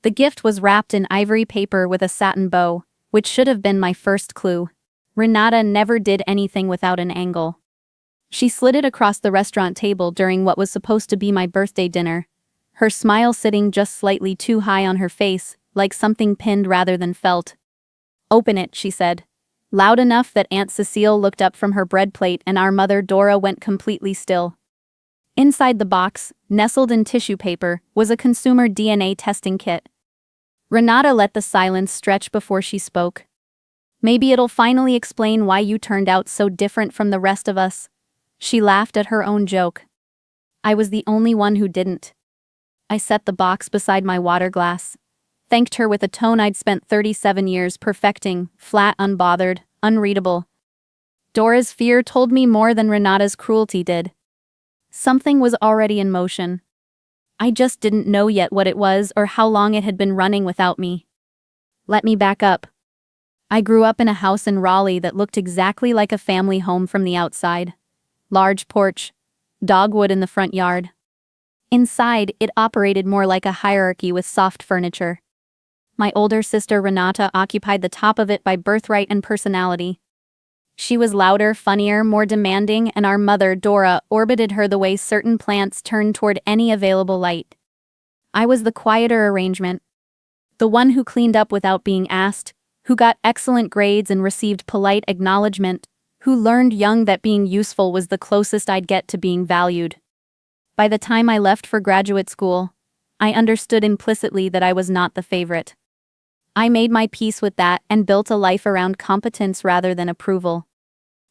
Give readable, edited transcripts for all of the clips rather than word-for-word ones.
The gift was wrapped in ivory paper with a satin bow, which should have been my first clue. Renata never did anything without an angle. She slid it across the restaurant table during what was supposed to be my birthday dinner, her smile sitting just slightly too high on her face, like something pinned rather than felt. "Open it," she said, loud enough that Aunt Cecile looked up from her bread plate and our mother Dora went completely still. Inside the box, nestled in tissue paper, was a consumer DNA testing kit. Renata let the silence stretch before she spoke. "Maybe it'll finally explain why you turned out so different from the rest of us." She laughed at her own joke. I was the only one who didn't. I set the box beside my water glass, thanked her with a tone I'd spent 37 years perfecting, flat, unbothered, unreadable. Dora's fear told me more than Renata's cruelty did. Something was already in motion. I just didn't know yet what it was or how long it had been running without me. Let me back up. I grew up in a house in Raleigh that looked exactly like a family home from the outside. Large porch, dogwood in the front yard. Inside, it operated more like a hierarchy with soft furniture. My older sister Renata occupied the top of it by birthright and personality. She was louder, funnier, more demanding, and our mother, Dora, orbited her the way certain plants turn toward any available light. I was the quieter arrangement. The one who cleaned up without being asked, who got excellent grades and received polite acknowledgement, who learned young that being useful was the closest I'd get to being valued. By the time I left for graduate school, I understood implicitly that I was not the favorite. I made my peace with that and built a life around competence rather than approval.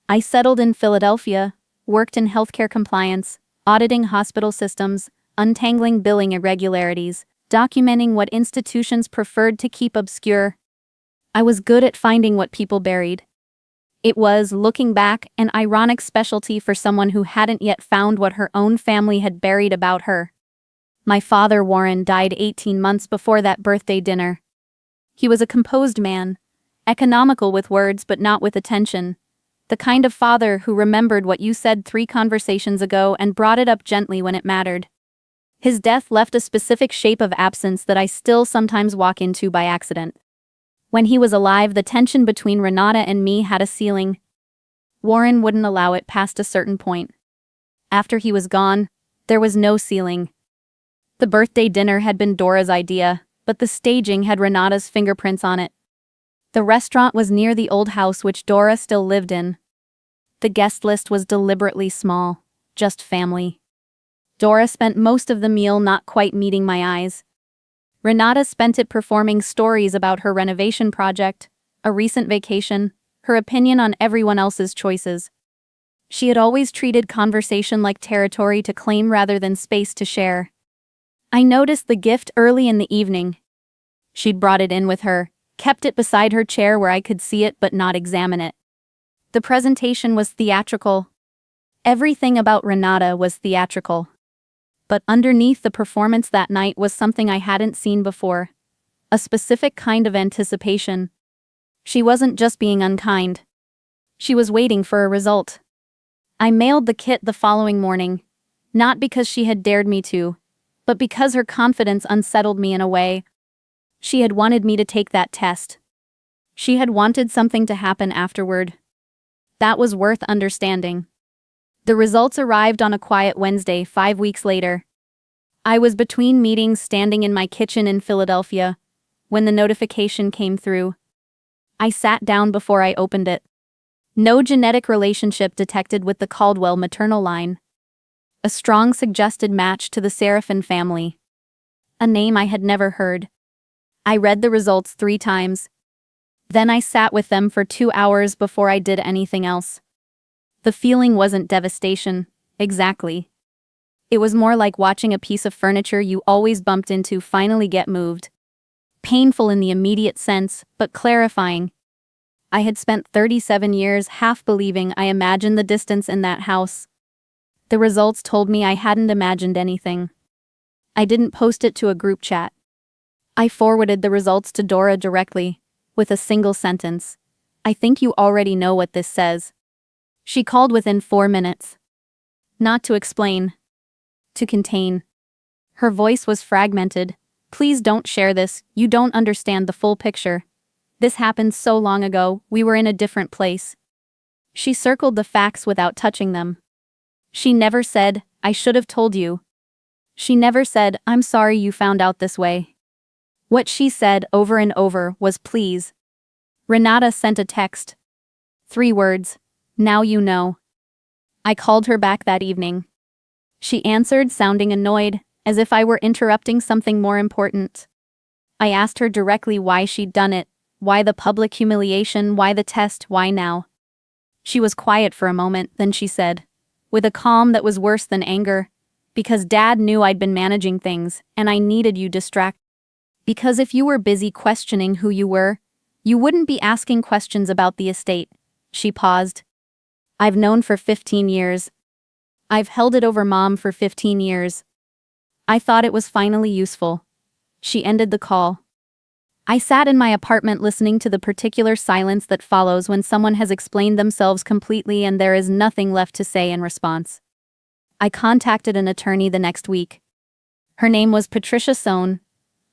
I settled in Philadelphia, worked in healthcare compliance, auditing hospital systems, untangling billing irregularities, documenting what institutions preferred to keep obscure. I was good at finding what people buried. It was, looking back, an ironic specialty for someone who hadn't yet found what her own family had buried about her. My father, Warren, died 18 months before that birthday dinner. He was a composed man, economical with words but not with attention, the kind of father who remembered what you said 3 conversations ago and brought it up gently when it mattered. His death left a specific shape of absence that I still sometimes walk into by accident. When he was alive, the tension between Renata and me had a ceiling. Warren wouldn't allow it past a certain point. After he was gone, there was no ceiling. The birthday dinner had been Dora's idea, but the staging had Renata's fingerprints on it. The restaurant was near the old house which Dora still lived in. The guest list was deliberately small, just family. Dora spent most of the meal not quite meeting my eyes. Renata spent it performing stories about her renovation project, a recent vacation, her opinion on everyone else's choices. She had always treated conversation like territory to claim rather than space to share. I noticed the gift early in the evening. She'd brought it in with her, kept it beside her chair where I could see it but not examine it. The presentation was theatrical. Everything about Renata was theatrical. But underneath the performance that night was something I hadn't seen before. A specific kind of anticipation. She wasn't just being unkind. She was waiting for a result. I mailed the kit the following morning, not because she had dared me to, but because her confidence unsettled me in a way. She had wanted me to take that test. She had wanted something to happen afterward. That was worth understanding. The results arrived on a quiet Wednesday 5 weeks later. I was between meetings standing in my kitchen in Philadelphia when the notification came through. I sat down before I opened it. No genetic relationship detected with the Caldwell maternal line. A strong suggested match to the Seraphin family. A name I had never heard. I read the results 3 times. Then I sat with them for 2 hours before I did anything else. The feeling wasn't devastation, exactly. It was more like watching a piece of furniture you always bumped into finally get moved. Painful in the immediate sense, but clarifying. I had spent 37 years half believing I imagined the distance in that house. The results told me I hadn't imagined anything. I didn't post it to a group chat. I forwarded the results to Dora directly, with a single sentence. "I think you already know what this says." She called within 4 minutes. Not to explain. To contain. Her voice was fragmented, Please don't share this, you don't understand the full picture. This happened so long ago, we were in a different place. She circled the facts without touching them. She never said, I should have told you. She never said, I'm sorry you found out this way. What she said over and over was please. Renata sent a text. 3 words. Now you know. I called her back that evening. She answered, sounding annoyed, as if I were interrupting something more important. I asked her directly why she'd done it, why the public humiliation, why the test, why now. She was quiet for a moment, then she said, with a calm that was worse than anger, because Dad knew I'd been managing things, and I needed you distracted. Because if you were busy questioning who you were, you wouldn't be asking questions about the estate. She paused. I've known for 15 years. I've held it over Mom for 15 years. I thought it was finally useful. She ended the call. I sat in my apartment listening to the particular silence that follows when someone has explained themselves completely and there is nothing left to say in response. I contacted an attorney the next week. Her name was Patricia Sohn,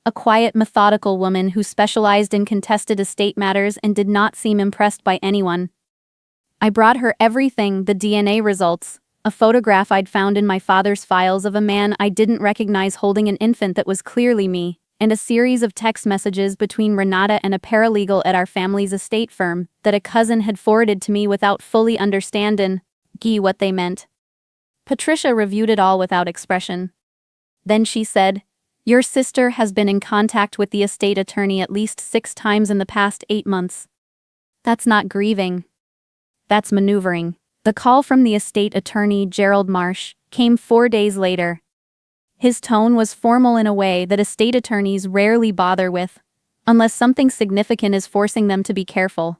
a quiet, methodical woman who specialized in contested estate matters and did not seem impressed by anyone. I brought her everything, the DNA results, a photograph I'd found in my father's files of a man I didn't recognize holding an infant that was clearly me, and a series of text messages between Renata and a paralegal at our family's estate firm that a cousin had forwarded to me without fully understanding what they meant. Patricia reviewed it all without expression. Then she said, Your sister has been in contact with the estate attorney at least 6 times in the past 8 months. That's not grieving. That's maneuvering. The call from the estate attorney, Gerald Marsh, came 4 days later. His tone was formal in a way that estate attorneys rarely bother with, unless something significant is forcing them to be careful.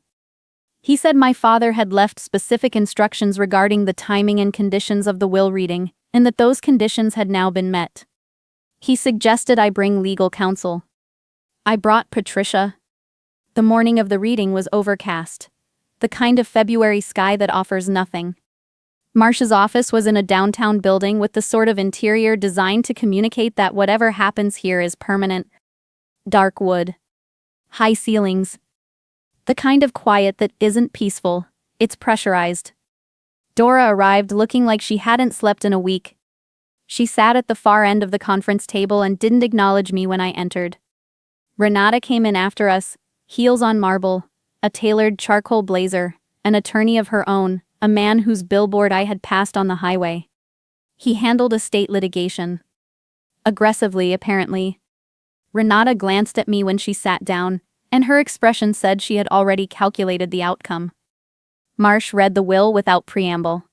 He said my father had left specific instructions regarding the timing and conditions of the will reading, and that those conditions had now been met. He suggested I bring legal counsel. I brought Patricia. The morning of the reading was overcast, the kind of February sky that offers nothing. Marsh's office was in a downtown building with the sort of interior designed to communicate that whatever happens here is permanent. Dark wood. High ceilings. The kind of quiet that isn't peaceful, it's pressurized. Dora arrived looking like she hadn't slept in a week. She sat at the far end of the conference table and didn't acknowledge me when I entered. Renata came in after us, heels on marble, a tailored charcoal blazer, an attorney of her own, a man whose billboard I had passed on the highway. He handled estate litigation. Aggressively, apparently. Renata glanced at me when she sat down, and her expression said she had already calculated the outcome. Marsh read the will without preamble.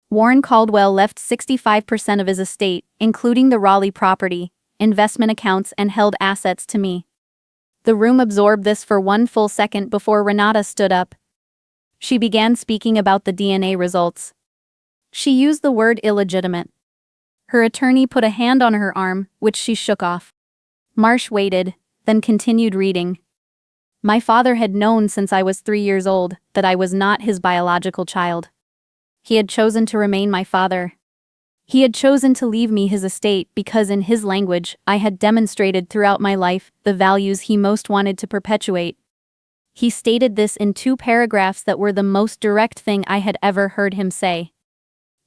Warren Caldwell left 65% of his estate, including the Raleigh property, investment accounts and held assets to me. The room absorbed this for 1 full second before Renata stood up. She began speaking about the DNA results. She used the word illegitimate. Her attorney put a hand on her arm, which she shook off. Marsh waited, then continued reading. My father had known since I was 3 years old that I was not his biological child. He had chosen to remain my father. He had chosen to leave me his estate because, in his language, I had demonstrated throughout my life the values he most wanted to perpetuate. He stated this in 2 paragraphs that were the most direct thing I had ever heard him say.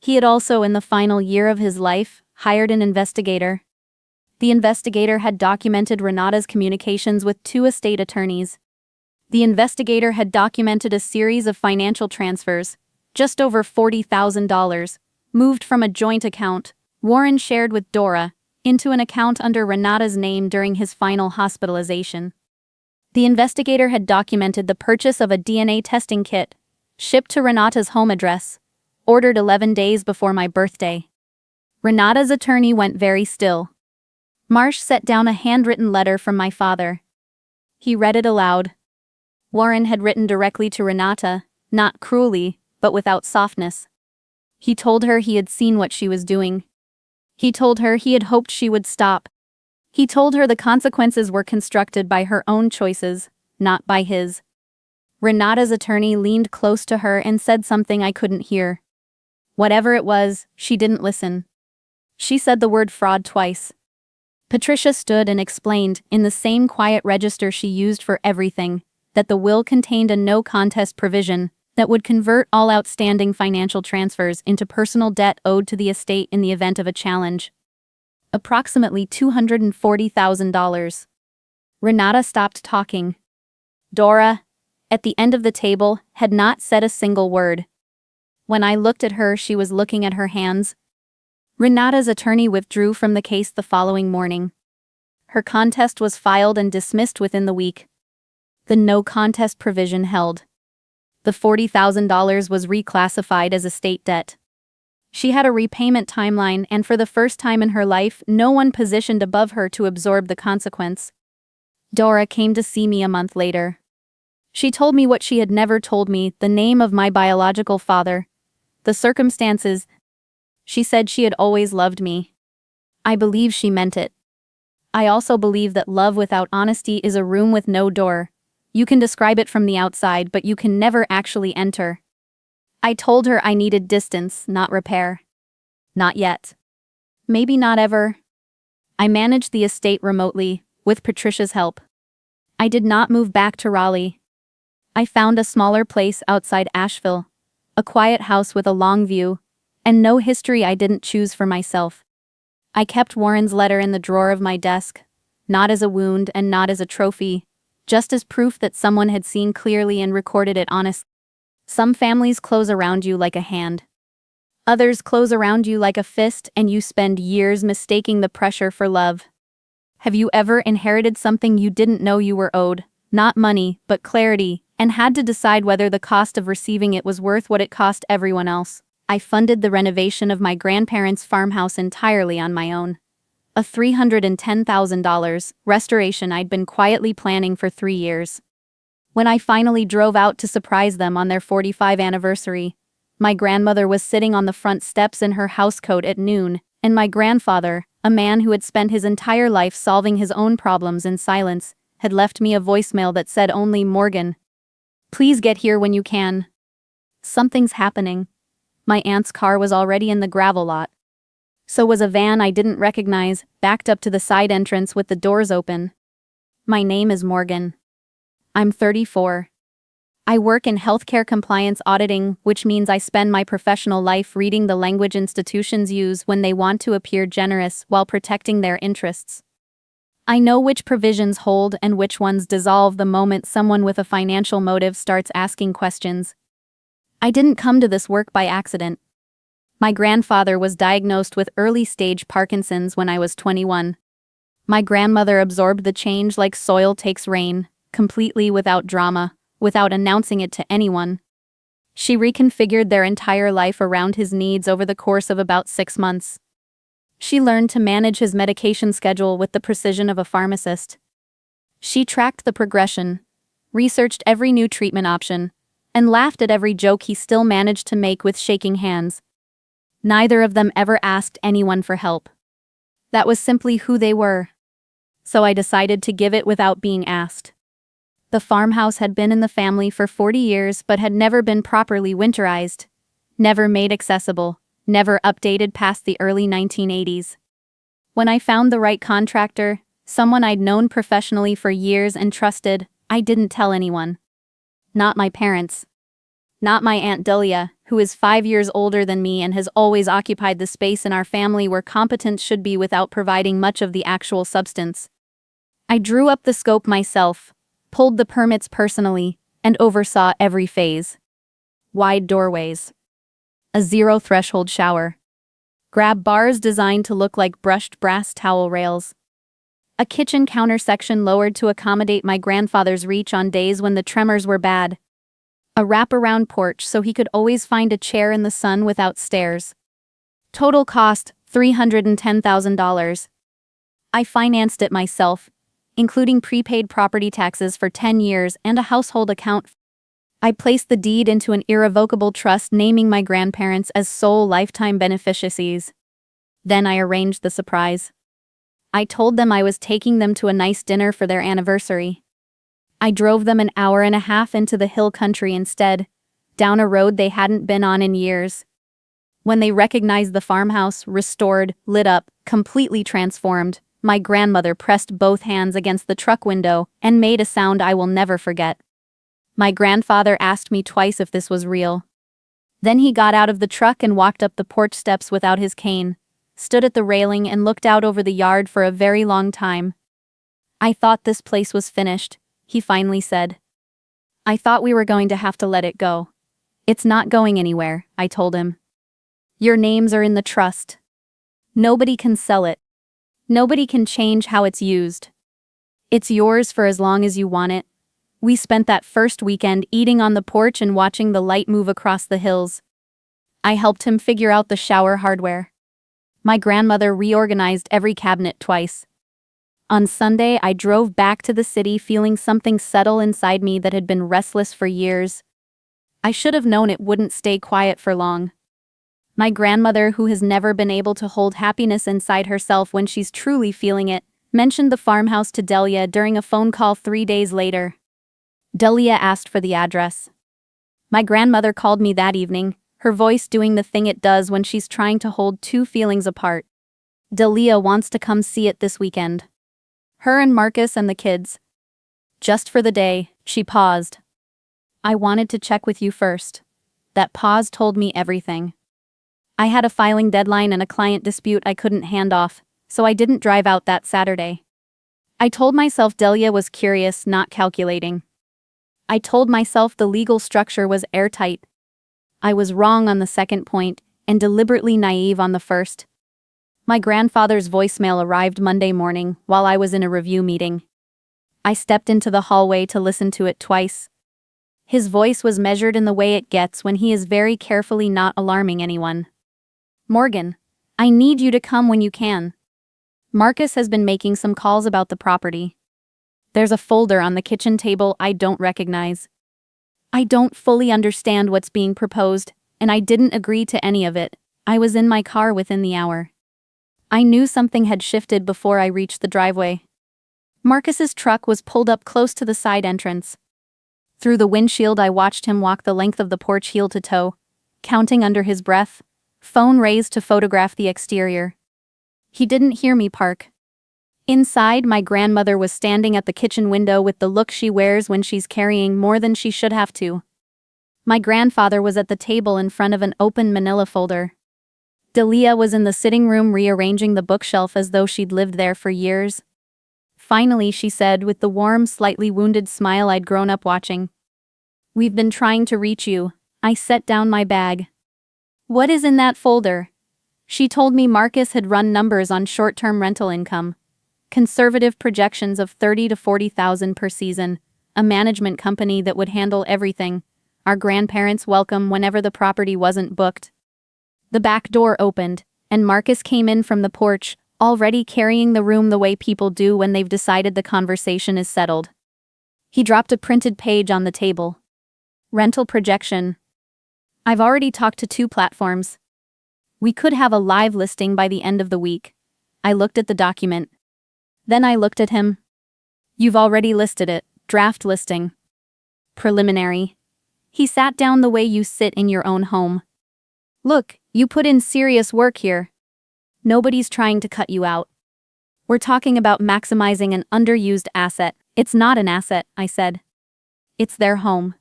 He had also, in the final year of his life, hired an investigator. The investigator had documented Renata's communications with 2 estate attorneys. The investigator had documented a series of financial transfers, just over $40,000, moved from a joint account Warren shared with Dora into an account under Renata's name during his final hospitalization. The investigator had documented the purchase of a DNA testing kit, shipped to Renata's home address, ordered 11 days before my birthday. Renata's attorney went very still. Marsh set down a handwritten letter from my father. He read it aloud. Warren had written directly to Renata, not cruelly, but without softness. He told her he had seen what she was doing. He told her he had hoped she would stop. He told her the consequences were constructed by her own choices, not by his. Renata's attorney leaned close to her and said something I couldn't hear. Whatever it was, she didn't listen. She said the word fraud twice. Patricia stood and explained, in the same quiet register she used for everything, that the will contained a no-contest provision that would convert all outstanding financial transfers into personal debt owed to the estate in the event of a challenge. Approximately $240,000. Renata stopped talking. Dora, at the end of the table, had not said a single word. When I looked at her, she was looking at her hands. Renata's attorney withdrew from the case the following morning. Her contest was filed and dismissed within the week. The no-contest provision held. The $40,000 was reclassified as estate debt. She had a repayment timeline, and for the first time in her life, no one positioned above her to absorb the consequence. Dora came to see me a month later. She told me what she had never told me, the name of my biological father, the circumstances. She said she had always loved me. I believe she meant it. I also believe that love without honesty is a room with no door. You can describe it from the outside, but you can never actually enter. I told her I needed distance, not repair. Not yet. Maybe not ever. I managed the estate remotely, with Patricia's help. I did not move back to Raleigh. I found a smaller place outside Asheville, a quiet house with a long view, and no history I didn't choose for myself. I kept Warren's letter in the drawer of my desk, not as a wound and not as a trophy, just as proof that someone had seen clearly and recorded it honestly. Some families close around you like a hand. Others close around you like a fist, and you spend years mistaking the pressure for love. Have you ever inherited something you didn't know you were owed, not money, but clarity, and had to decide whether the cost of receiving it was worth what it cost everyone else? I funded the renovation of my grandparents' farmhouse entirely on my own. A $310,000 restoration I'd been quietly planning for 3 years. When I finally drove out to surprise them on their 45th anniversary, my grandmother was sitting on the front steps in her housecoat at noon, and my grandfather, a man who had spent his entire life solving his own problems in silence, had left me a voicemail that said only, "Morgan, please get here when you can. Something's happening." My aunt's car was already in the gravel lot. So was a van I didn't recognize, backed up to the side entrance with the doors open. My name is Morgan. I'm 34. I work in healthcare compliance auditing, which means I spend my professional life reading the language institutions use when they want to appear generous while protecting their interests. I know which provisions hold and which ones dissolve the moment someone with a financial motive starts asking questions. I didn't come to this work by accident. My grandfather was diagnosed with early-stage Parkinson's when I was 21. My grandmother absorbed the change like soil takes rain, completely without drama, without announcing it to anyone. She reconfigured their entire life around his needs over the course of about 6 months. She learned to manage his medication schedule with the precision of a pharmacist. She tracked the progression, researched every new treatment option, and laughed at every joke he still managed to make with shaking hands. Neither of them ever asked anyone for help. That was simply who they were. So I decided to give it without being asked. The farmhouse had been in the family for 40 years but had never been properly winterized, never made accessible, never updated past the early 1980s. When I found the right contractor, someone I'd known professionally for years and trusted, I didn't tell anyone. Not my parents. Not my Aunt Delia, who is 5 years older than me and has always occupied the space in our family where competence should be without providing much of the actual substance. I drew up the scope myself, pulled the permits personally, and oversaw every phase. Wide doorways. A zero-threshold shower. Grab bars designed to look like brushed brass towel rails. A kitchen counter section lowered to accommodate my grandfather's reach on days when the tremors were bad. A wraparound porch so he could always find a chair in the sun without stairs. Total cost, $310,000. I financed it myself, including prepaid property taxes for 10 years and a household account. I placed the deed into an irrevocable trust naming my grandparents as sole lifetime beneficiaries. Then I arranged the surprise. I told them I was taking them to a nice dinner for their anniversary. I drove them an hour and a half into the hill country instead, down a road they hadn't been on in years. When they recognized the farmhouse, restored, lit up, completely transformed, My grandmother pressed both hands against the truck window and made a sound I will never forget. My grandfather asked me twice if this was real. Then he got out of the truck and walked up the porch steps without his cane, stood at the railing and looked out over the yard for a very long time. "I thought this place was finished," he finally said. "I thought we were going to have to let it go." "It's not going anywhere," I told him. "Your names are in the trust. Nobody can sell it. Nobody can change how it's used. It's yours for as long as you want it." We spent that first weekend eating on the porch and watching the light move across the hills. I helped him figure out the shower hardware. My grandmother reorganized every cabinet twice. On Sunday, I drove back to the city feeling something settle inside me that had been restless for years. I should have known it wouldn't stay quiet for long. My grandmother, who has never been able to hold happiness inside herself when she's truly feeling it, mentioned the farmhouse to Delia during a phone call 3 days later. Delia asked for the address. My grandmother called me that evening, her voice doing the thing it does when she's trying to hold two feelings apart. "Delia wants to come see it this weekend. Her and Marcus and the kids. Just for the day." She paused. "I wanted to check with you first." That pause told me everything. I had a filing deadline and a client dispute I couldn't hand off, so I didn't drive out that Saturday. I told myself Delia was curious, not calculating. I told myself the legal structure was airtight. I was wrong on the second point, and deliberately naive on the first. My grandfather's voicemail arrived Monday morning while I was in a review meeting. I stepped into the hallway to listen to it twice. His voice was measured in the way it gets when he is very carefully not alarming anyone. "Morgan, I need you to come when you can. Marcus has been making some calls about the property. There's a folder on the kitchen table I don't recognize. I don't fully understand what's being proposed, and I didn't agree to any of it." I was in my car within the hour. I knew something had shifted before I reached the driveway. Marcus's truck was pulled up close to the side entrance. Through the windshield I watched him walk the length of the porch heel to toe, counting under his breath, phone raised to photograph the exterior. He didn't hear me park. Inside, my grandmother was standing at the kitchen window with the look she wears when she's carrying more than she should have to. My grandfather was at the table in front of an open manila folder. Delia was in the sitting room rearranging the bookshelf as though she'd lived there for years. Finally, she said with the warm, slightly wounded smile I'd grown up watching. "We've been trying to reach you." I set down my bag. "What is in that folder?" She told me Marcus had run numbers on short-term rental income. Conservative projections of 30 to 40,000 per season, a management company that would handle everything, our grandparents welcome whenever the property wasn't booked. The back door opened, and Marcus came in from the porch, already carrying the room the way people do when they've decided the conversation is settled. He dropped a printed page on the table. "Rental projection. I've already talked to 2 platforms. We could have a live listing by the end of the week." I looked at the document. Then I looked at him. "You've already listed it. Draft listing. Preliminary." He sat down the way you sit in your own home. "Look, you put in serious work here. Nobody's trying to cut you out. We're talking about maximizing an underused asset." "It's not an asset," I said. "It's their home."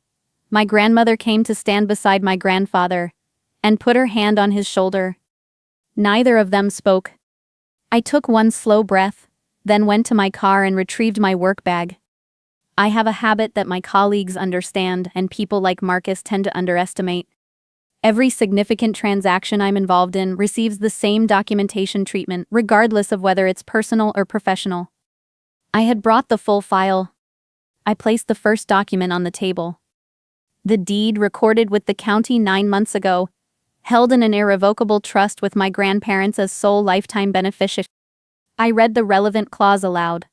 My grandmother came to stand beside my grandfather and put her hand on his shoulder. Neither of them spoke. I took one slow breath, then went to my car and retrieved my work bag. I have a habit that my colleagues understand and people like Marcus tend to underestimate. Every significant transaction I'm involved in receives the same documentation treatment, regardless of whether it's personal or professional. I had brought the full file. I placed the first document on the table. The deed, recorded with the county 9 months ago, held in an irrevocable trust with my grandparents as sole lifetime beneficiaries. I read the relevant clause aloud.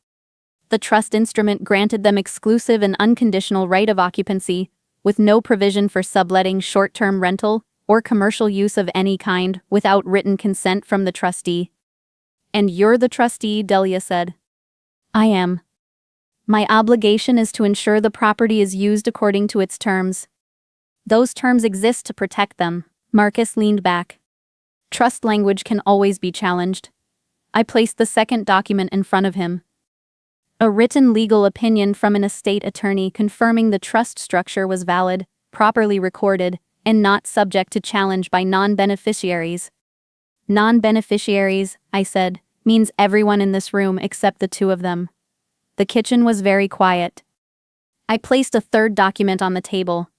The trust instrument granted them exclusive and unconditional right of occupancy, with no provision for subletting, short-term rental, or commercial use of any kind without written consent from the trustee. "And you're the trustee," Delia said. "I am. My obligation is to ensure the property is used according to its terms. Those terms exist to protect them." Marcus leaned back. "Trust language can always be challenged. I placed the second document in front of him. A written legal opinion from an estate attorney confirming the trust structure was valid, properly recorded, and not subject to challenge by non-beneficiaries. Non-beneficiaries, I said, means everyone in this room except the two of them. The kitchen was very quiet. I placed a third document on the table.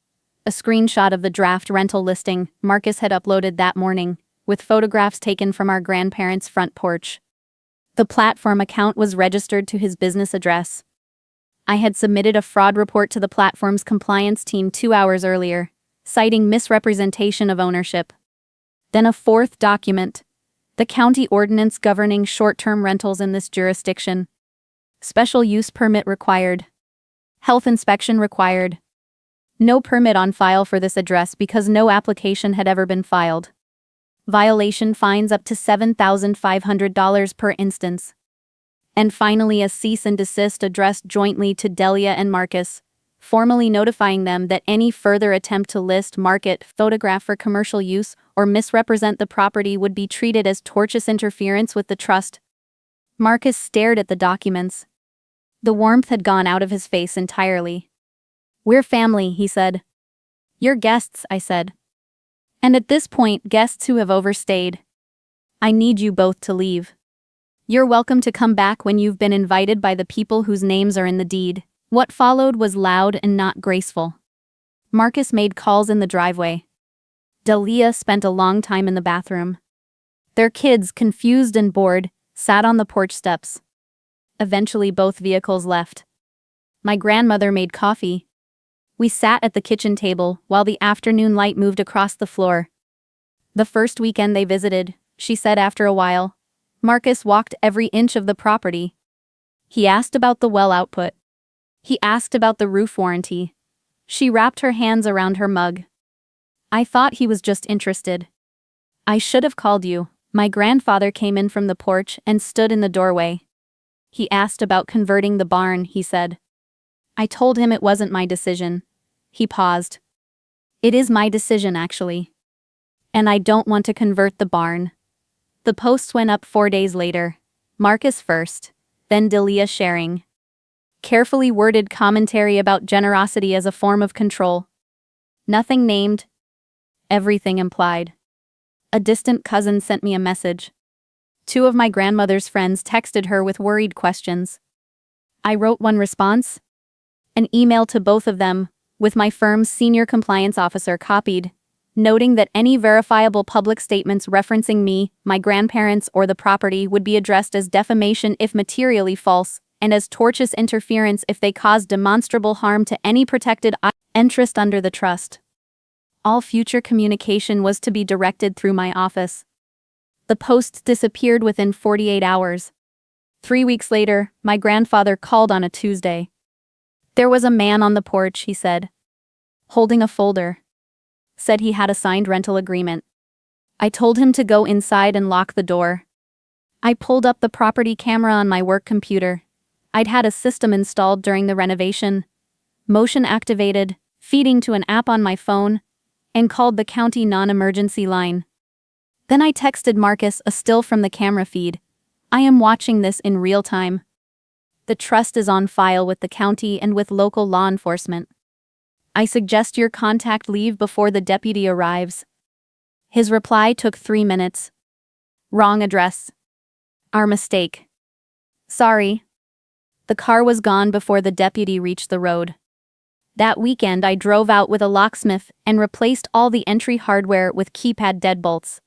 A screenshot of the draft rental listing Marcus had uploaded that morning, with photographs taken from our grandparents' front porch. The platform account was registered to his business address. I had submitted a fraud report to the platform's compliance team 2 hours earlier, citing misrepresentation of ownership. Then a fourth document, the county ordinance governing short-term rentals in this jurisdiction. Special use permit required. Health inspection required. No permit on file for this address because no application had ever been filed. Violation fines up to $7,500 per instance. And finally a cease and desist addressed jointly to Delia and Marcus, formally notifying them that any further attempt to list, market, photograph for commercial use, or misrepresent the property would be treated as tortious interference with the trust. Marcus stared at the documents. The warmth had gone out of his face entirely. "We're family," he said. "You're guests," I said. "And at this point, guests who have overstayed. I need you both to leave. You're welcome to come back when you've been invited by the people whose names are in the deed." What followed was loud and not graceful. Marcus made calls in the driveway. Delia spent a long time in the bathroom. Their kids, confused and bored, sat on the porch steps. Eventually both vehicles left. My grandmother made coffee. We sat at the kitchen table while the afternoon light moved across the floor. The first weekend they visited, she said after a while, Marcus walked every inch of the property. He asked about the well output. He asked about the roof warranty. She wrapped her hands around her mug. I thought he was just interested. "I should have called you." My grandfather came in from the porch and stood in the doorway. He asked about converting the barn, he said. I told him it wasn't my decision. He paused. "It is my decision, actually. And I don't want to convert the barn." The posts went up 4 days later. Marcus first, then Delia sharing. Carefully worded commentary about generosity as a form of control. Nothing named. Everything implied. A distant cousin sent me a message. 2 of my grandmother's friends texted her with worried questions. I wrote one response. An email to both of them, with my firm's senior compliance officer copied, noting that any verifiable public statements referencing me, my grandparents, or the property would be addressed as defamation if materially false, and as tortious interference if they caused demonstrable harm to any protected interest under the trust. All future communication was to be directed through my office. The posts disappeared within 48 hours. 3 weeks later, my grandfather called on a Tuesday. There was a man on the porch, he said, holding a folder. Said he had a signed rental agreement. I told him to go inside and lock the door. I pulled up the property camera on my work computer. I'd had a system installed during the renovation, motion activated, feeding to an app on my phone, and called the county non-emergency line. Then I texted Marcus a still from the camera feed. I am watching this in real time. The trust is on file with the county and with local law enforcement. I suggest your contact leave before the deputy arrives. His reply took 3 minutes. Wrong address. Our mistake. Sorry. The car was gone before the deputy reached the road. That weekend I drove out with a locksmith and replaced all the entry hardware with keypad deadbolts.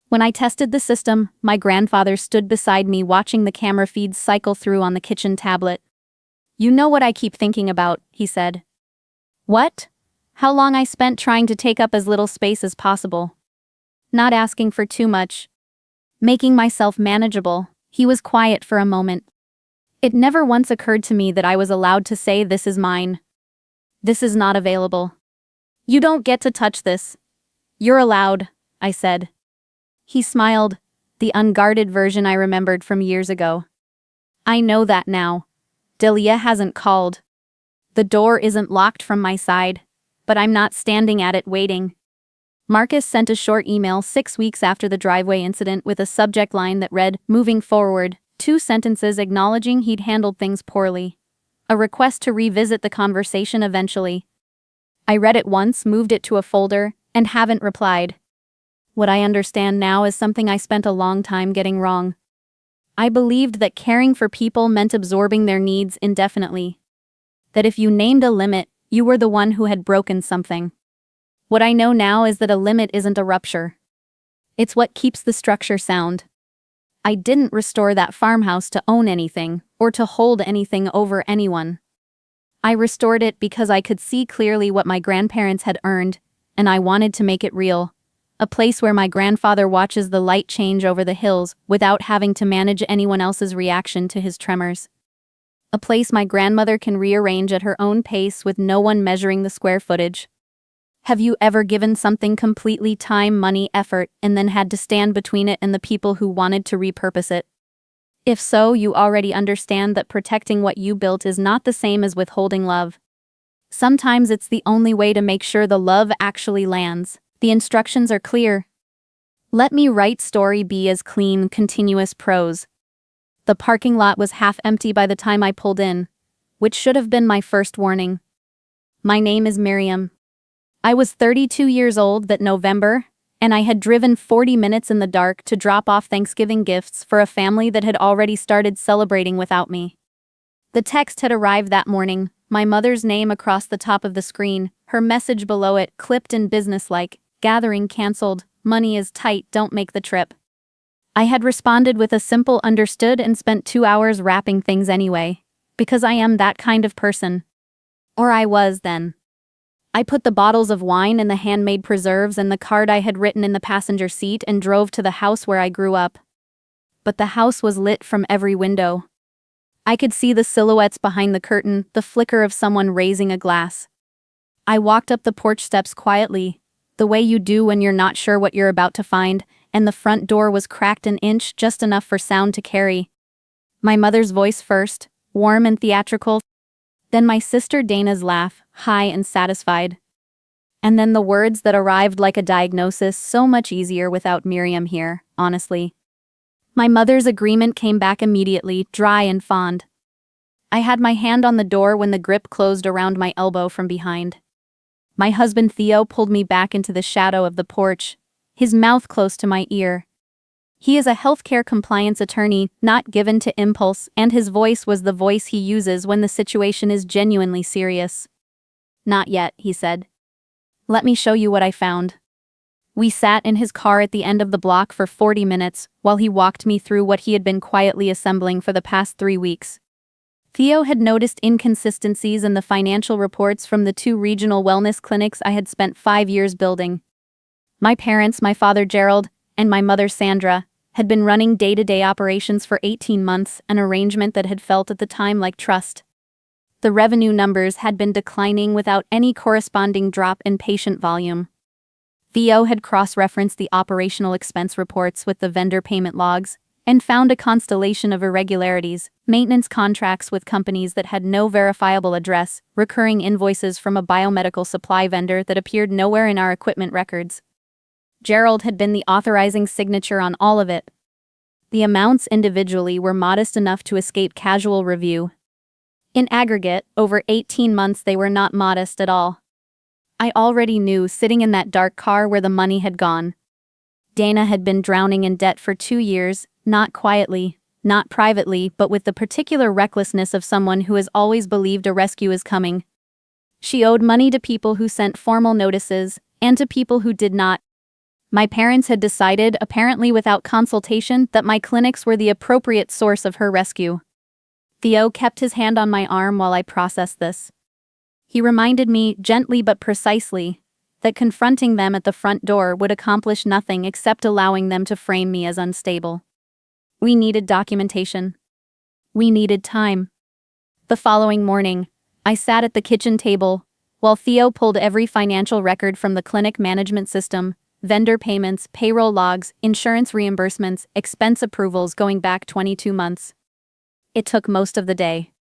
When I tested the system, my grandfather stood beside me watching the camera feeds cycle through on the kitchen tablet. You know what I keep thinking about, he said. What? How long I spent trying to take up as little space as possible. Not asking for too much. Making myself manageable. He was quiet for a moment. It never once occurred to me that I was allowed to say this is mine. This is not available. You don't get to touch this. You're allowed, I said. He smiled, the unguarded version I remembered from years ago. I know that now. Delia hasn't called. The door isn't locked from my side, but I'm not standing at it waiting. Marcus sent a short email 6 weeks after the driveway incident with a subject line that read, "Moving forward," 2 sentences acknowledging he'd handled things poorly. A request to revisit the conversation eventually. I read it once, moved it to a folder, and haven't replied. What I understand now is something I spent a long time getting wrong. I believed that caring for people meant absorbing their needs indefinitely. That if you named a limit, you were the one who had broken something. What I know now is that a limit isn't a rupture. It's what keeps the structure sound. I didn't restore that farmhouse to own anything, or to hold anything over anyone. I restored it because I could see clearly what my grandparents had earned, and I wanted to make it real. A place where my grandfather watches the light change over the hills without having to manage anyone else's reaction to his tremors. A place my grandmother can rearrange at her own pace with no one measuring the square footage. Have you ever given something completely time, money, effort, and then had to stand between it and the people who wanted to repurpose it? If so, you already understand that protecting what you built is not the same as withholding love. Sometimes it's the only way to make sure the love actually lands. The instructions are clear. Let me write story B as clean, continuous prose. The parking lot was half empty by the time I pulled in, which should have been my first warning. My name is Miriam. I was 32 years old that November, and I had driven 40 minutes in the dark to drop off Thanksgiving gifts for a family that had already started celebrating without me. The text had arrived that morning, my mother's name across the top of the screen, her message below it, clipped and businesslike, "Gathering cancelled, money is tight, don't make the trip." I had responded with a simple "understood" and spent 2 hours wrapping things anyway, because I am that kind of person. Or I was then. I put the bottles of wine and the handmade preserves and the card I had written in the passenger seat and drove to the house where I grew up. But the house was lit from every window. I could see the silhouettes behind the curtain, the flicker of someone raising a glass. I walked up the porch steps quietly, the way you do when you're not sure what you're about to find, and the front door was cracked an inch, just enough for sound to carry. My mother's voice first, warm and theatrical. Then my sister Dana's laugh, high and satisfied. And then the words that arrived like a diagnosis, "So much easier without Miriam here, honestly." My mother's agreement came back immediately, dry and fond. I had my hand on the door when the grip closed around my elbow from behind. My husband Theo pulled me back into the shadow of the porch, his mouth close to my ear. He is a healthcare compliance attorney, not given to impulse, and his voice was the voice he uses when the situation is genuinely serious. "Not yet," he said. "Let me show you what I found." We sat in his car at the end of the block for 40 minutes while he walked me through what he had been quietly assembling for the past 3 weeks. Theo had noticed inconsistencies in the financial reports from the 2 regional wellness clinics I had spent 5 years building. My parents, my father Gerald, and my mother Sandra, had been running day-to-day operations for 18 months, an arrangement that had felt at the time like trust. The revenue numbers had been declining without any corresponding drop in patient volume. Theo had cross-referenced the operational expense reports with the vendor payment logs, and found a constellation of irregularities, maintenance contracts with companies that had no verifiable address, recurring invoices from a biomedical supply vendor that appeared nowhere in our equipment records. Gerald had been the authorizing signature on all of it. The amounts individually were modest enough to escape casual review. In aggregate, over 18 months they were not modest at all. I already knew, sitting in that dark car, where the money had gone. Dana had been drowning in debt for 2 years, not quietly, not privately, but with the particular recklessness of someone who has always believed a rescue is coming. She owed money to people who sent formal notices, and to people who did not. My parents had decided, apparently without consultation, that my clinics were the appropriate source of her rescue. Theo kept his hand on my arm while I processed this. He reminded me, gently but precisely, that confronting them at the front door would accomplish nothing except allowing them to frame me as unstable. We needed documentation. We needed time. The following morning, I sat at the kitchen table, while Theo pulled every financial record from the clinic management system, vendor payments, payroll logs, insurance reimbursements, expense approvals going back 22 months. It took most of the day.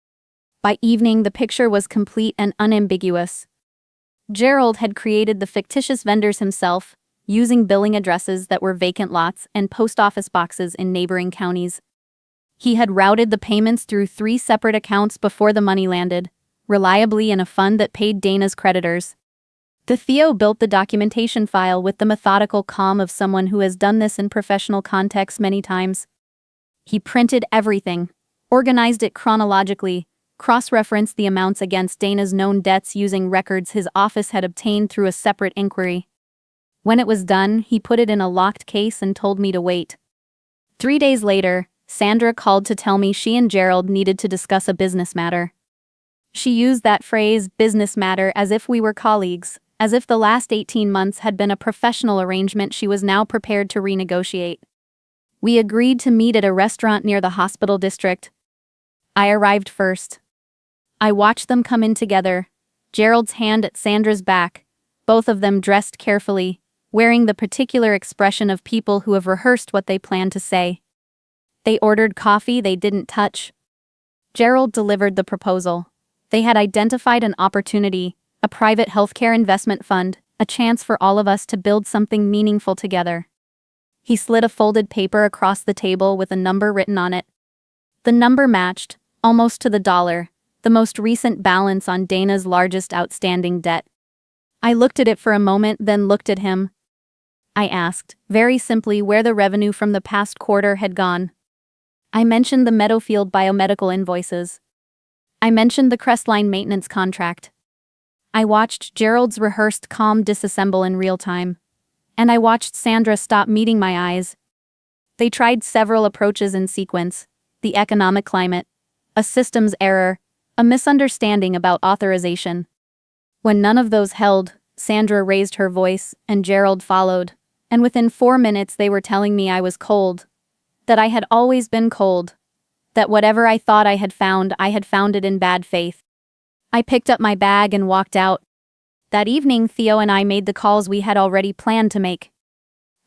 By evening, the picture was complete and unambiguous. Gerald had created the fictitious vendors himself, using billing addresses that were vacant lots and post office boxes in neighboring counties. He had routed the payments through 3 separate accounts before the money landed, reliably in a fund that paid Dana's creditors. Theo built the documentation file with the methodical calm of someone who has done this in professional contexts many times. He printed everything, organized it chronologically, cross-referenced the amounts against Dana's known debts using records his office had obtained through a separate inquiry. When it was done, he put it in a locked case and told me to wait. 3 days later, Sandra called to tell me she and Gerald needed to discuss a business matter. She used that phrase, business matter, as if we were colleagues, as if the last 18 months had been a professional arrangement she was now prepared to renegotiate. We agreed to meet at a restaurant near the hospital district. I arrived first. I watched them come in together, Gerald's hand at Sandra's back, both of them dressed carefully, wearing the particular expression of people who have rehearsed what they plan to say. They ordered coffee they didn't touch. Gerald delivered the proposal. They had identified an opportunity, a private healthcare investment fund, a chance for all of us to build something meaningful together. He slid a folded paper across the table with a number written on it. The number matched, almost to the dollar, the most recent balance on Dana's largest outstanding debt. I looked at it for a moment, then looked at him. I asked, very simply, where the revenue from the past quarter had gone. I mentioned the Meadowfield biomedical invoices. I mentioned the Crestline maintenance contract. I watched Gerald's rehearsed calm disassemble in real time. And I watched Sandra stop meeting my eyes. They tried several approaches in sequence: the economic climate, a systems error, a misunderstanding about authorization. When none of those held, Sandra raised her voice, and Gerald followed, and within 4 minutes they were telling me I was cold. That I had always been cold. That whatever I thought I had found it in bad faith. I picked up my bag and walked out. That evening, Theo and I made the calls we had already planned to make.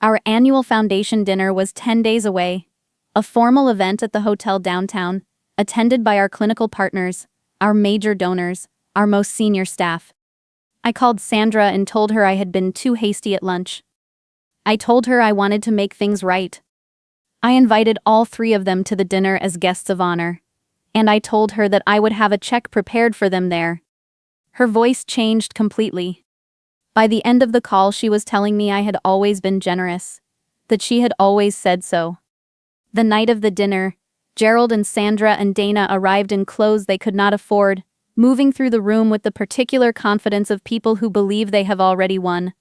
Our annual foundation dinner was 10 days away, a formal event at the hotel downtown, attended by our clinical partners, our major donors, our most senior staff. I called Sandra and told her I had been too hasty at lunch. I told her I wanted to make things right. I invited all 3 of them to the dinner as guests of honor, and I told her that I would have a check prepared for them there. Her voice changed completely. By the end of the call, she was telling me I had always been generous, that she had always said so. The night of the dinner, Gerald and Sandra and Dana arrived in clothes they could not afford, moving through the room with the particular confidence of people who believe they have already won.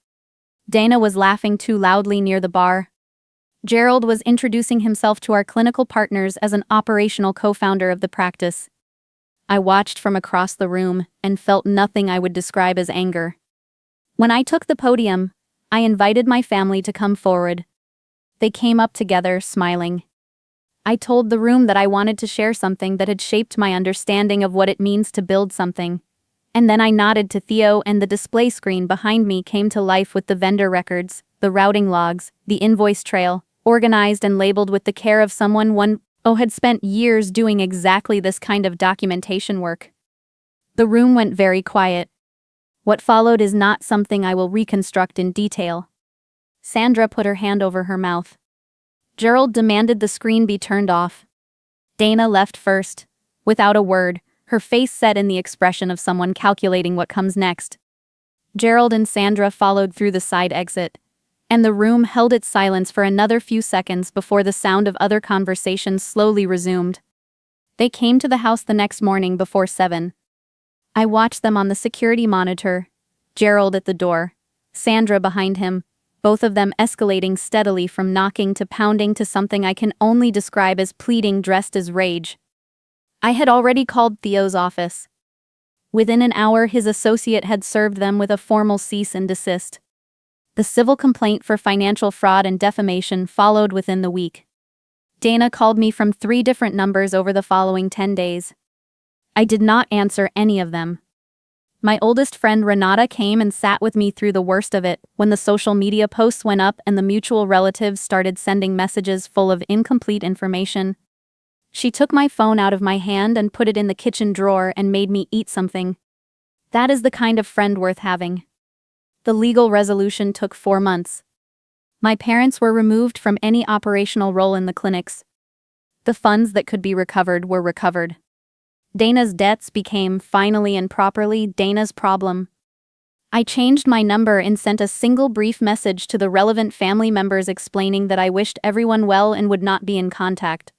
Dana was laughing too loudly near the bar. Gerald was introducing himself to our clinical partners as an operational co-founder of the practice. I watched from across the room and felt nothing I would describe as anger. When I took the podium, I invited my family to come forward. They came up together, smiling. I told the room that I wanted to share something that had shaped my understanding of what it means to build something. And then I nodded to Theo, and the display screen behind me came to life with the vendor records, the routing logs, the invoice trail, organized and labeled with the care of someone had spent years doing exactly this kind of documentation work. The room went very quiet. What followed is not something I will reconstruct in detail. Sandra put her hand over her mouth. Gerald demanded the screen be turned off. Dana left first, without a word, her face set in the expression of someone calculating what comes next. Gerald and Sandra followed through the side exit, and the room held its silence for another few seconds before the sound of other conversations slowly resumed. They came to the house the next morning before 7. I watched them on the security monitor, Gerald at the door, Sandra behind him, both of them escalating steadily from knocking to pounding to something I can only describe as pleading dressed as rage. I had already called Theo's office. Within an hour, his associate had served them with a formal cease and desist. The civil complaint for financial fraud and defamation followed within the week. Dana called me from 3 different numbers over the following 10 days. I did not answer any of them. My oldest friend Renata came and sat with me through the worst of it when the social media posts went up and the mutual relatives started sending messages full of incomplete information. She took my phone out of my hand and put it in the kitchen drawer and made me eat something. That is the kind of friend worth having. The legal resolution took 4 months. My parents were removed from any operational role in the clinics. The funds that could be recovered were recovered. Dana's debts became, finally and properly, Dana's problem. I changed my number and sent a single brief message to the relevant family members explaining that I wished everyone well and would not be in contact.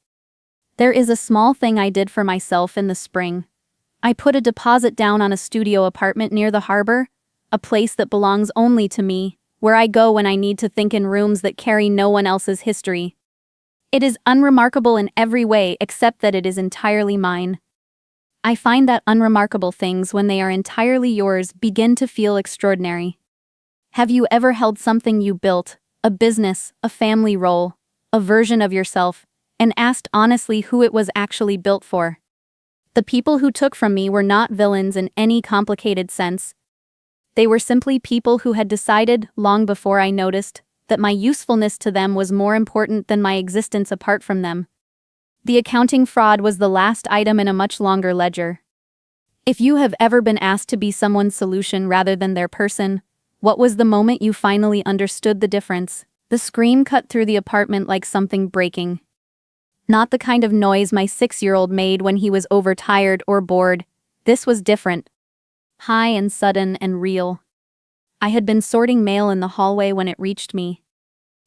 There is a small thing I did for myself in the spring. I put a deposit down on a studio apartment near the harbor, a place that belongs only to me, where I go when I need to think in rooms that carry no one else's history. It is unremarkable in every way except that it is entirely mine. I find that unremarkable things, when they are entirely yours, begin to feel extraordinary. Have you ever held something you built, a business, a family role, a version of yourself, and asked honestly who it was actually built for? The people who took from me were not villains in any complicated sense. They were simply people who had decided, long before I noticed, that my usefulness to them was more important than my existence apart from them. The accounting fraud was the last item in a much longer ledger. If you have ever been asked to be someone's solution rather than their person, what was the moment you finally understood the difference? The scream cut through the apartment like something breaking. Not the kind of noise my 6-year-old made when he was overtired or bored. This was different. High and sudden and real. I had been sorting mail in the hallway when it reached me.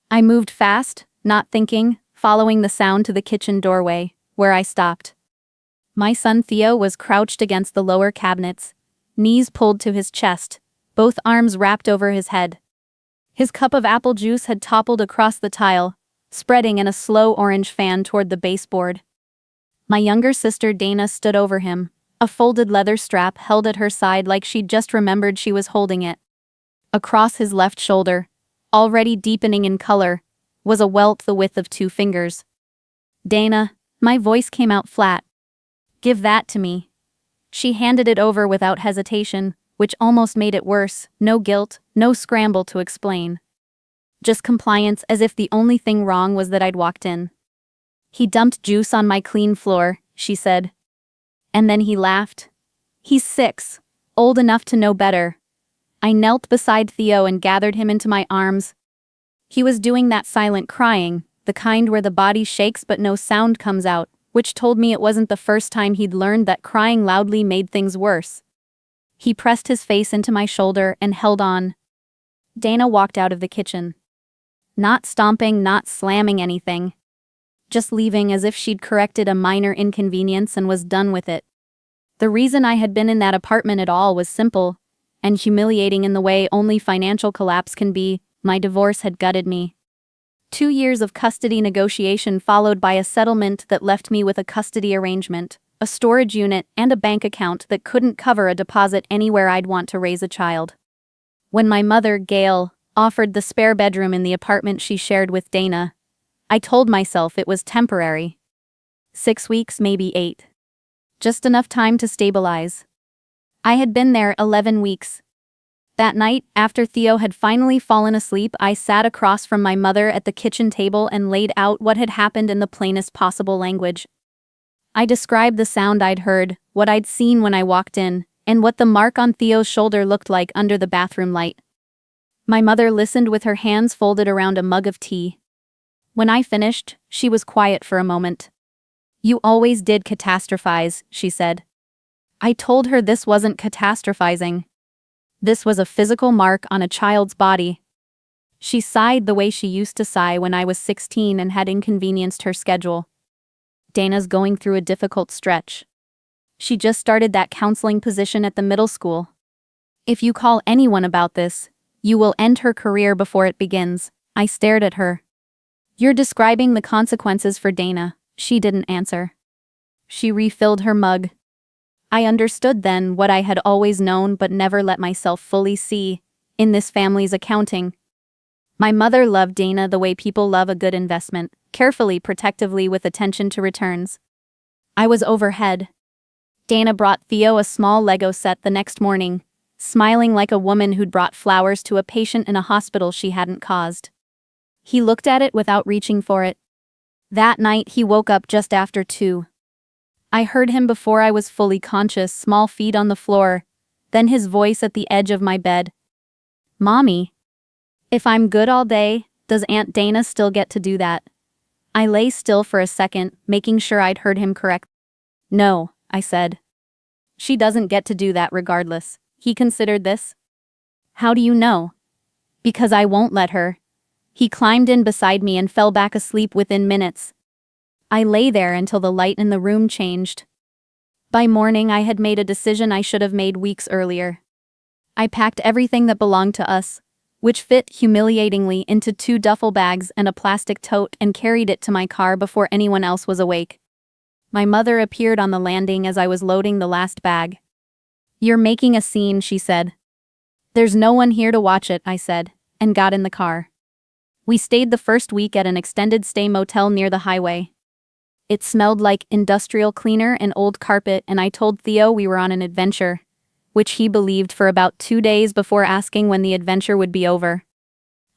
I moved fast, not thinking, following the sound to the kitchen doorway, where I stopped. My son Theo was crouched against the lower cabinets, knees pulled to his chest, both arms wrapped over his head. His cup of apple juice had toppled across the tile, spreading in a slow orange fan toward the baseboard. My younger sister Dana stood over him, a folded leather strap held at her side like she'd just remembered she was holding it. Across his left shoulder, already deepening in color, was a welt the width of 2 fingers. "Dana," my voice came out flat. "Give that to me." She handed it over without hesitation, which almost made it worse. No guilt, no scramble to explain. Just compliance, as if the only thing wrong was that I'd walked in. "He dumped juice on my clean floor," she said. And then he laughed. "He's 6, old enough to know better." I knelt beside Theo and gathered him into my arms. He was doing that silent crying, the kind where the body shakes but no sound comes out, which told me it wasn't the first time he'd learned that crying loudly made things worse. He pressed his face into my shoulder and held on. Dana walked out of the kitchen. Not stomping, not slamming anything. Just leaving as if she'd corrected a minor inconvenience and was done with it. The reason I had been in that apartment at all was simple, and humiliating in the way only financial collapse can be. My divorce had gutted me. 2 years of custody negotiation followed by a settlement that left me with a custody arrangement, a storage unit, and a bank account that couldn't cover a deposit anywhere I'd want to raise a child. When my mother, Gail, offered the spare bedroom in the apartment she shared with Dana, I told myself it was temporary. 6 weeks, maybe 8. Just enough time to stabilize. I had been there 11 weeks. That night, after Theo had finally fallen asleep, I sat across from my mother at the kitchen table and laid out what had happened in the plainest possible language. I described the sound I'd heard, what I'd seen when I walked in, and what the mark on Theo's shoulder looked like under the bathroom light. My mother listened with her hands folded around a mug of tea. When I finished, she was quiet for a moment. "You always did catastrophize," she said. I told her this wasn't catastrophizing. This was a physical mark on a child's body. She sighed the way she used to sigh when I was 16 and had inconvenienced her schedule. "Dana's going through a difficult stretch. She just started that counseling position at the middle school. If you call anyone about this, you will end her career before it begins." I stared at her. "You're describing the consequences for Dana." She didn't answer. She refilled her mug. I understood then what I had always known but never let myself fully see, in this family's accounting. My mother loved Dana the way people love a good investment, carefully, protectively, with attention to returns. I was overhead. Dana brought Theo a small Lego set the next morning, smiling like a woman who'd brought flowers to a patient in a hospital she hadn't caused. He looked at it without reaching for it. That night he woke up just after 2. I heard him before I was fully conscious, small feet on the floor, then his voice at the edge of my bed. "Mommy, if I'm good all day, Does Aunt Dana still get to do that? I lay still for a second, making sure I'd heard him correct. No, I said. She doesn't get to do that regardless. He considered this. How do you know? Because I won't let her. He climbed in beside me and fell back asleep within minutes. I lay there until the light in the room changed. By morning, I had made a decision I should have made weeks earlier. I packed everything that belonged to us, which fit humiliatingly into 2 duffel bags and a plastic tote, and carried it to my car before anyone else was awake. My mother appeared on the landing as I was loading the last bag. "You're making a scene," she said. "There's no one here to watch it," I said, and got in the car. We stayed the first week at an extended stay motel near the highway. It smelled like industrial cleaner and old carpet, and I told Theo we were on an adventure, which he believed for about 2 days before asking when the adventure would be over.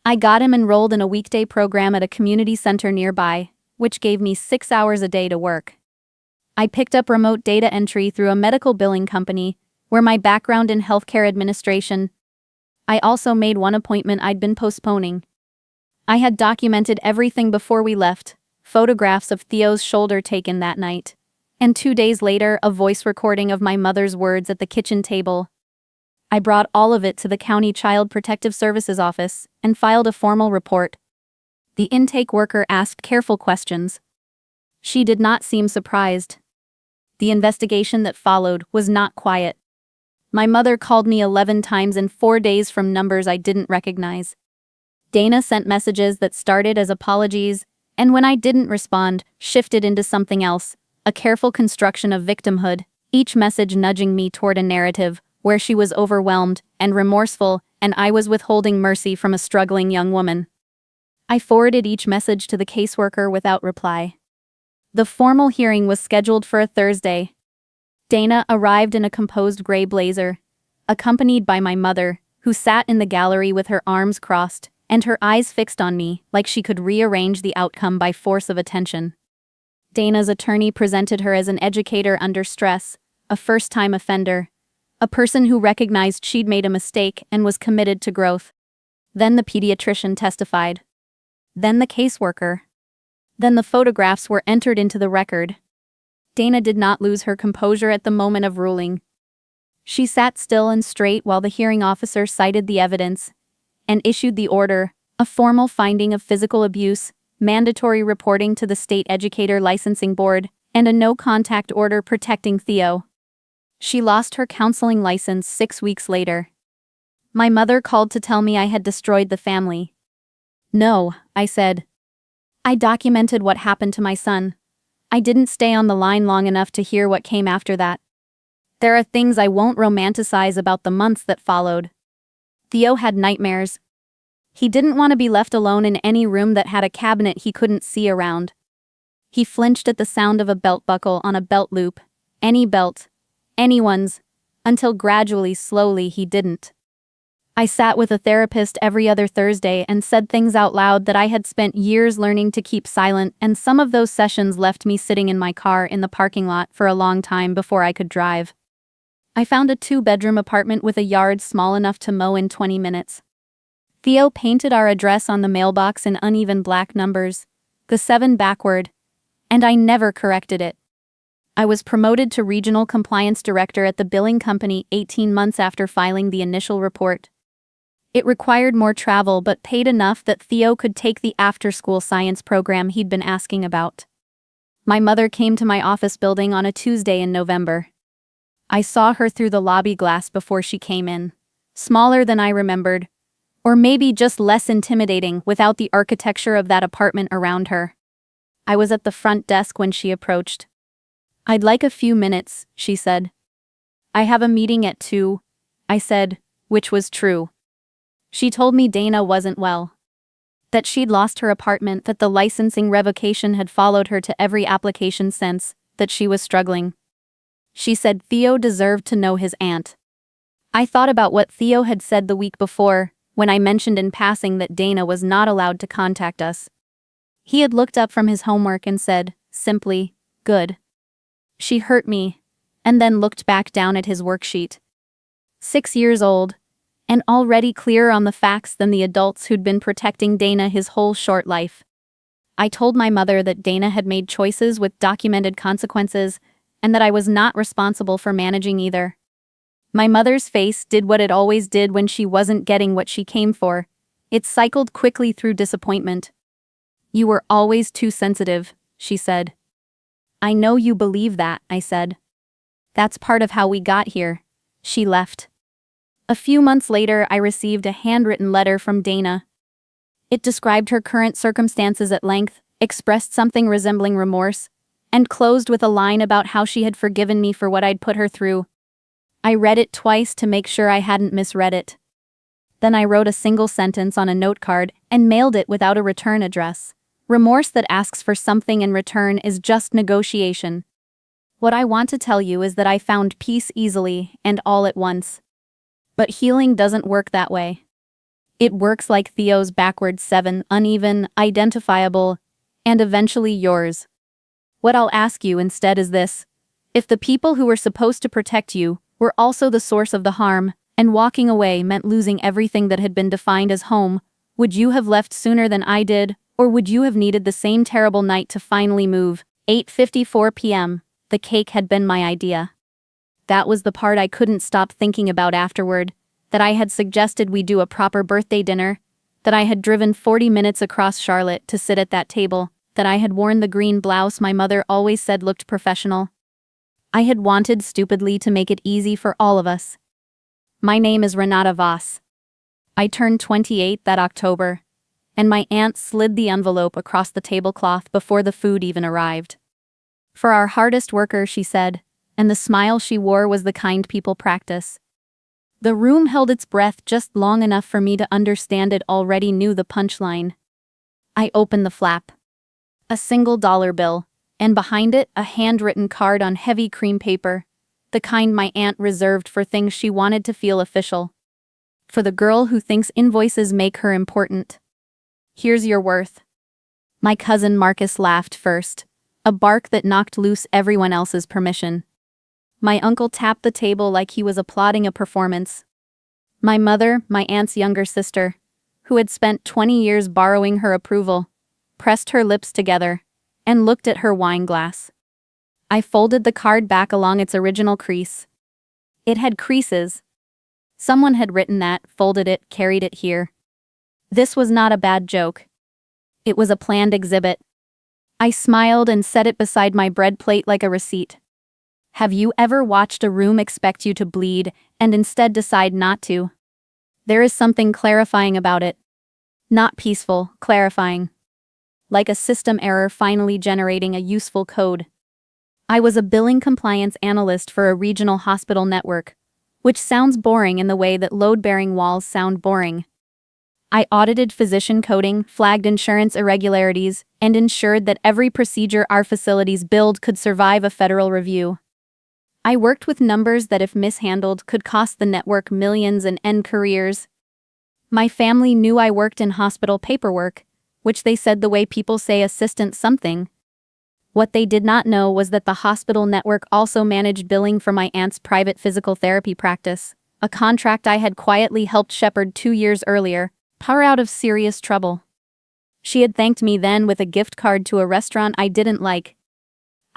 I got him enrolled in a weekday program at a community center nearby, which gave me 6 hours a day to work. I picked up remote data entry through a medical billing company, where my background in healthcare administration. I also made one appointment I'd been postponing. I had documented everything before we left, photographs of Theo's shoulder taken that night, and 2 days later a voice recording of my mother's words at the kitchen table. I brought all of it to the County Child Protective Services office and filed a formal report. The intake worker asked careful questions. She did not seem surprised. The investigation that followed was not quiet. My mother called me 11 times in 4 days from numbers I didn't recognize. Dana sent messages that started as apologies, and when I didn't respond, shifted into something else, a careful construction of victimhood, each message nudging me toward a narrative where she was overwhelmed and remorseful, and I was withholding mercy from a struggling young woman. I forwarded each message to the caseworker without reply. The formal hearing was scheduled for a Thursday. Dana arrived in a composed gray blazer, accompanied by my mother, who sat in the gallery with her arms crossed and her eyes fixed on me like she could rearrange the outcome by force of attention. Dana's attorney presented her as an educator under stress, a first-time offender, a person who recognized she'd made a mistake and was committed to growth. Then the pediatrician testified. Then the caseworker. Then the photographs were entered into the record. Dana did not lose her composure at the moment of ruling. She sat still and straight while the hearing officer cited the evidence and issued the order, a formal finding of physical abuse, mandatory reporting to the State Educator Licensing Board, and a no-contact order protecting Theo. She lost her counseling license 6 weeks later. My mother called to tell me I had destroyed the family. No, I said. I documented what happened to my son. I didn't stay on the line long enough to hear what came after that. There are things I won't romanticize about the months that followed. Theo had nightmares. He didn't want to be left alone in any room that had a cabinet he couldn't see around. He flinched at the sound of a belt buckle on a belt loop, any belt, anyone's, until gradually, slowly, he didn't. I sat with a therapist every other Thursday and said things out loud that I had spent years learning to keep silent, and some of those sessions left me sitting in my car in the parking lot for a long time before I could drive. I found a 2-bedroom apartment with a yard small enough to mow in 20 minutes. Theo painted our address on the mailbox in uneven black numbers, the 7 backward, and I never corrected it. I was promoted to regional compliance director at the billing company 18 months after filing the initial report. It required more travel but paid enough that Theo could take the after-school science program he'd been asking about. My mother came to my office building on a Tuesday in November. I saw her through the lobby glass before she came in, smaller than I remembered, or maybe just less intimidating without the architecture of that apartment around her. I was at the front desk when she approached. "I'd like a few minutes," she said. "I have a meeting at 2, I said, which was true. She told me Dana wasn't well. That she'd lost her apartment, that the licensing revocation had followed her to every application since, that she was struggling. She said Theo deserved to know his aunt. I thought about what Theo had said the week before, when I mentioned in passing that Dana was not allowed to contact us. He had looked up from his homework and said, simply, "Good." She hurt me, and then looked back down at his worksheet. 6 years old, and already clearer on the facts than the adults who'd been protecting Dana his whole short life. I told my mother that Dana had made choices with documented consequences, and that I was not responsible for managing either. My mother's face did what it always did when she wasn't getting what she came for. It cycled quickly through disappointment. "You were always too sensitive," she said. "I know you believe that," I said. "That's part of how we got here." She left. A few months later, I received a handwritten letter from Dana. It described her current circumstances at length, expressed something resembling remorse, and closed with a line about how she had forgiven me for what I'd put her through. I read it twice to make sure I hadn't misread it. Then I wrote a single sentence on a note card and mailed it without a return address. Remorse that asks for something in return is just negotiation. What I want to tell you is that I found peace easily and all at once. But healing doesn't work that way. It works like Theo's backwards 7, uneven, identifiable, and eventually yours. What I'll ask you instead is this: if the people who were supposed to protect you were also the source of the harm, and walking away meant losing everything that had been defined as home, would you have left sooner than I did, or would you have needed the same terrible night to finally move? 8:54 p.m. The cake had been my idea. That was the part I couldn't stop thinking about afterward, that I had suggested we do a proper birthday dinner, that I had driven 40 minutes across Charlotte to sit at that table, that I had worn the green blouse my mother always said looked professional. I had wanted stupidly to make it easy for all of us. My name is Renata Voss. I turned 28 that October, and my aunt slid the envelope across the tablecloth before the food even arrived. "For our hardest worker," she said, and the smile she wore was the kind people practice. The room held its breath just long enough for me to understand it already knew the punchline. I opened the flap. A single dollar bill, and behind it a handwritten card on heavy cream paper, the kind my aunt reserved for things she wanted to feel official. "For the girl who thinks invoices make her important. Here's your worth." My cousin Marcus laughed first, a bark that knocked loose everyone else's permission. My uncle tapped the table like he was applauding a performance. My mother, my aunt's younger sister, who had spent 20 years borrowing her approval, pressed her lips together and looked at her wine glass. I folded the card back along its original crease. It had creases. Someone had written that, folded it, carried it here. This was not a bad joke. It was a planned exhibit. I smiled and set it beside my bread plate like a receipt. Have you ever watched a room expect you to bleed and instead decide not to? There is something clarifying about it. Not peaceful, clarifying. Like a system error finally generating a useful code. I was a billing compliance analyst for a regional hospital network, which sounds boring in the way that load-bearing walls sound boring. I audited physician coding, flagged insurance irregularities, and ensured that every procedure our facilities billed could survive a federal review. I worked with numbers that, if mishandled, could cost the network millions and end careers. My family knew I worked in hospital paperwork, which they said the way people say assistant something. What they did not know was that the hospital network also managed billing for my aunt's private physical therapy practice, a contract I had quietly helped shepherd 2 years earlier, power out of serious trouble. She had thanked me then with a gift card to a restaurant I didn't like.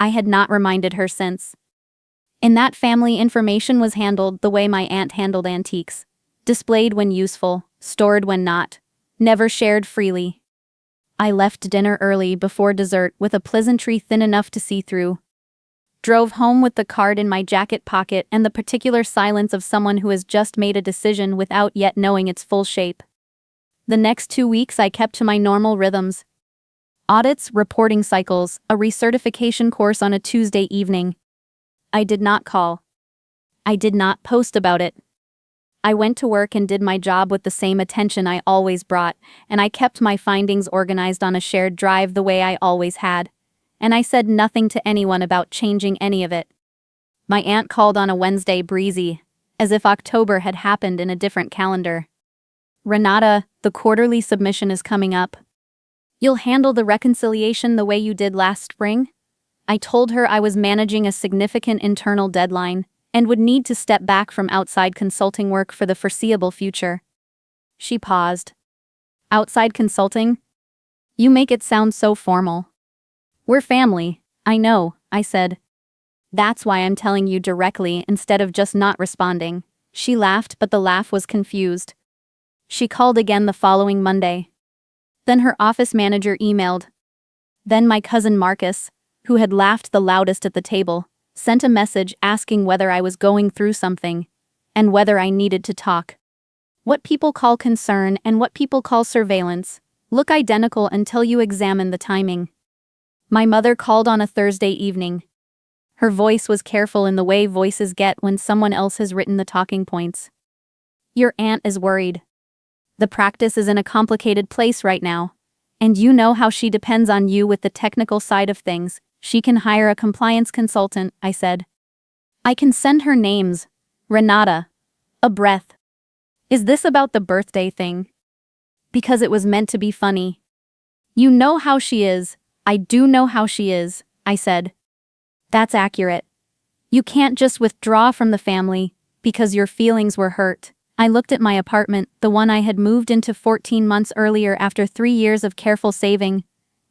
I had not reminded her since. In that family, information was handled the way my aunt handled antiques. Displayed when useful, stored when not, never shared freely. I left dinner early before dessert with a pleasantry thin enough to see through. Drove home with the card in my jacket pocket and the particular silence of someone who has just made a decision without yet knowing its full shape. The next 2 weeks I kept to my normal rhythms. Audits, reporting cycles, a recertification course on a Tuesday evening. I did not call. I did not post about it. I went to work and did my job with the same attention I always brought, and I kept my findings organized on a shared drive the way I always had, and I said nothing to anyone about changing any of it. My aunt called on a Wednesday breezy, as if October had happened in a different calendar. "Renata, the quarterly submission is coming up. You'll handle the reconciliation the way you did last spring?" I told her I was managing a significant internal deadline, and would need to step back from outside consulting work for the foreseeable future. She paused. Outside consulting? You make it sound so formal. We're family, I know, I said. That's why I'm telling you directly instead of just not responding. She laughed, but the laugh was confused. She called again the following Monday. Then her office manager emailed. Then my cousin Marcus, who had laughed the loudest at the table, sent a message asking whether I was going through something, and whether I needed to talk. What people call concern and what people call surveillance look identical until you examine the timing. My mother called on a Thursday evening. Her voice was careful in the way voices get when someone else has written the talking points. Your aunt is worried. The practice is in a complicated place right now, and you know how she depends on you with the technical side of things. She can hire a compliance consultant, I said. I can send her names. Renata. A breath. Is this about the birthday thing? Because it was meant to be funny. You know how she is. I do know how she is, I said. That's accurate. You can't just withdraw from the family because your feelings were hurt. I looked at my apartment, the one I had moved into 14 months earlier after 3 years of careful saving.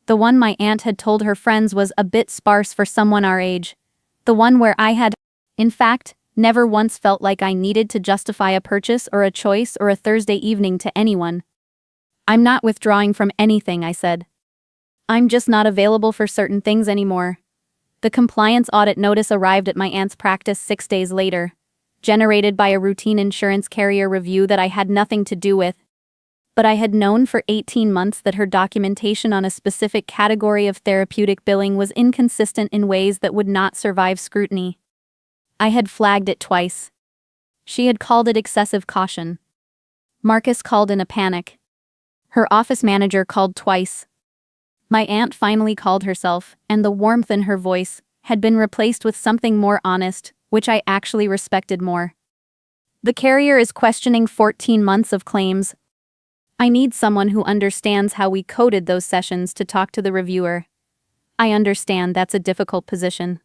The one my aunt had told her friends was a bit sparse for someone our age. The one where I had, in fact, never once felt like I needed to justify a purchase or a choice or a Thursday evening to anyone. I'm not withdrawing from anything, I said. I'm just not available for certain things anymore. The compliance audit notice arrived at my aunt's practice 6 days later, generated by a routine insurance carrier review that I had nothing to do with. But I had known for 18 months that her documentation on a specific category of therapeutic billing was inconsistent in ways that would not survive scrutiny. I had flagged it twice. She had called it excessive caution. Marcus called in a panic. Her office manager called twice. My aunt finally called herself, and the warmth in her voice had been replaced with something more honest, which I actually respected more. The carrier is questioning 14 months of claims. I need someone who understands how we coded those sessions to talk to the reviewer. I understand that's a difficult position.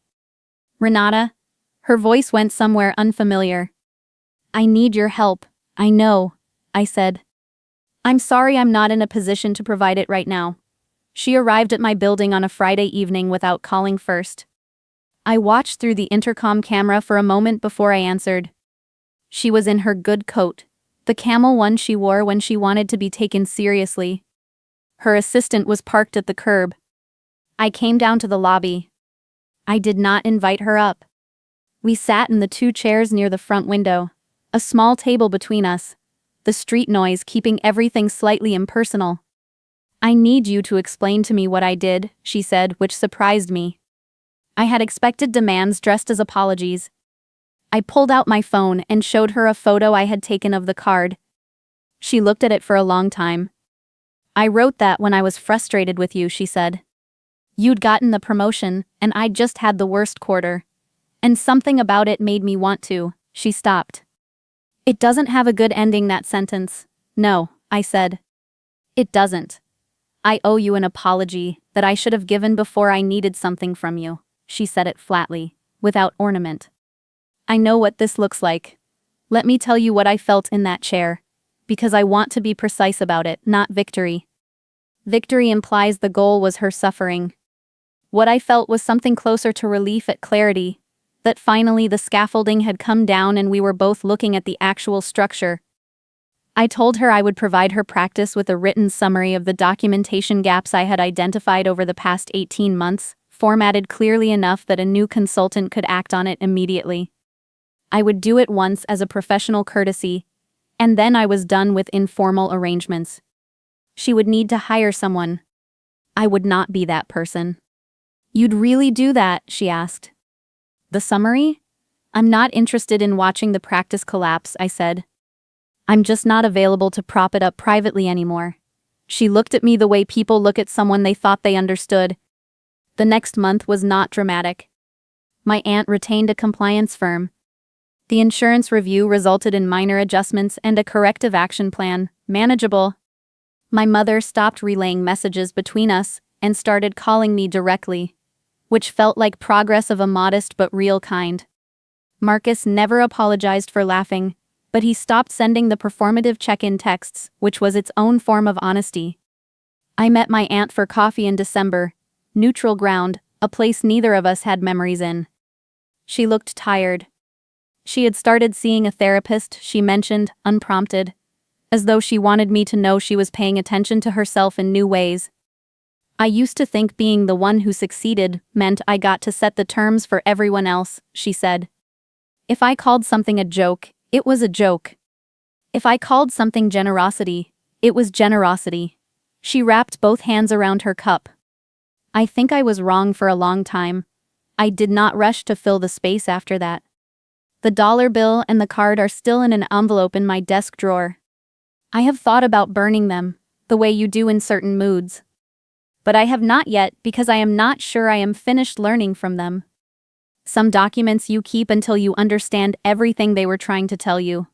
Renata? Her voice went somewhere unfamiliar. I need your help, I know, I said. I'm sorry I'm not in a position to provide it right now. She arrived at my building on a Friday evening without calling first. I watched through the intercom camera for a moment before I answered. She was in her good coat, the camel one she wore when she wanted to be taken seriously. Her assistant was parked at the curb. I came down to the lobby. I did not invite her up. We sat in the 2 chairs near the front window, a small table between us, the street noise keeping everything slightly impersonal. I need you to explain to me what I did, she said, which surprised me. I had expected demands dressed as apologies. I pulled out my phone and showed her a photo I had taken of the card. She looked at it for a long time. I wrote that when I was frustrated with you, she said. You'd gotten the promotion, and I'd just had the worst quarter. And something about it made me want to. She stopped. It doesn't have a good ending, that sentence. No, I said. It doesn't. I owe you an apology that I should have given before I needed something from you, she said it flatly, without ornament. I know what this looks like. Let me tell you what I felt in that chair, because I want to be precise about it, not victory. Victory implies the goal was her suffering. What I felt was something closer to relief at clarity, that finally the scaffolding had come down and we were both looking at the actual structure. I told her I would provide her practice with a written summary of the documentation gaps I had identified over the past 18 months, formatted clearly enough that a new consultant could act on it immediately. I would do it once as a professional courtesy, and then I was done with informal arrangements. She would need to hire someone. I would not be that person. You'd really do that? She asked. The summary? I'm not interested in watching the practice collapse, I said. I'm just not available to prop it up privately anymore. She looked at me the way people look at someone they thought they understood. The next month was not dramatic. My aunt retained a compliance firm. The insurance review resulted in minor adjustments and a corrective action plan, manageable. My mother stopped relaying messages between us and started calling me directly, which felt like progress of a modest but real kind. Marcus never apologized for laughing, but he stopped sending the performative check-in texts, which was its own form of honesty. I met my aunt for coffee in December. Neutral ground, a place neither of us had memories in. She looked tired. She had started seeing a therapist, she mentioned, unprompted, as though she wanted me to know she was paying attention to herself in new ways. I used to think being the one who succeeded meant I got to set the terms for everyone else, she said. If I called something a joke, it was a joke. If I called something generosity, it was generosity. She wrapped both hands around her cup. I think I was wrong for a long time. I did not rush to fill the space after that. The dollar bill and the card are still in an envelope in my desk drawer. I have thought about burning them, the way you do in certain moods. But I have not yet because I am not sure I am finished learning from them. Some documents you keep until you understand everything they were trying to tell you.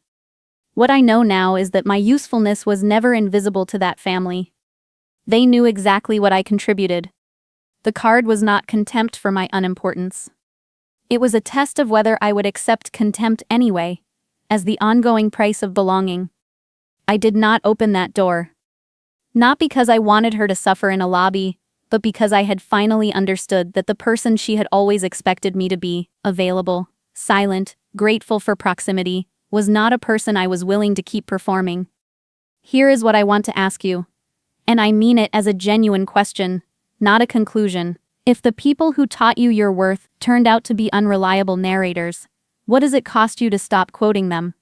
What I know now is that my usefulness was never invisible to that family. They knew exactly what I contributed. The card was not contempt for my unimportance. It was a test of whether I would accept contempt anyway, as the ongoing price of belonging. I did not open that door. Not because I wanted her to suffer in a lobby, but because I had finally understood that the person she had always expected me to be, available, silent, grateful for proximity, was not a person I was willing to keep performing. Here is what I want to ask you. And I mean it as a genuine question, not a conclusion. If the people who taught you your worth turned out to be unreliable narrators, what does it cost you to stop quoting them?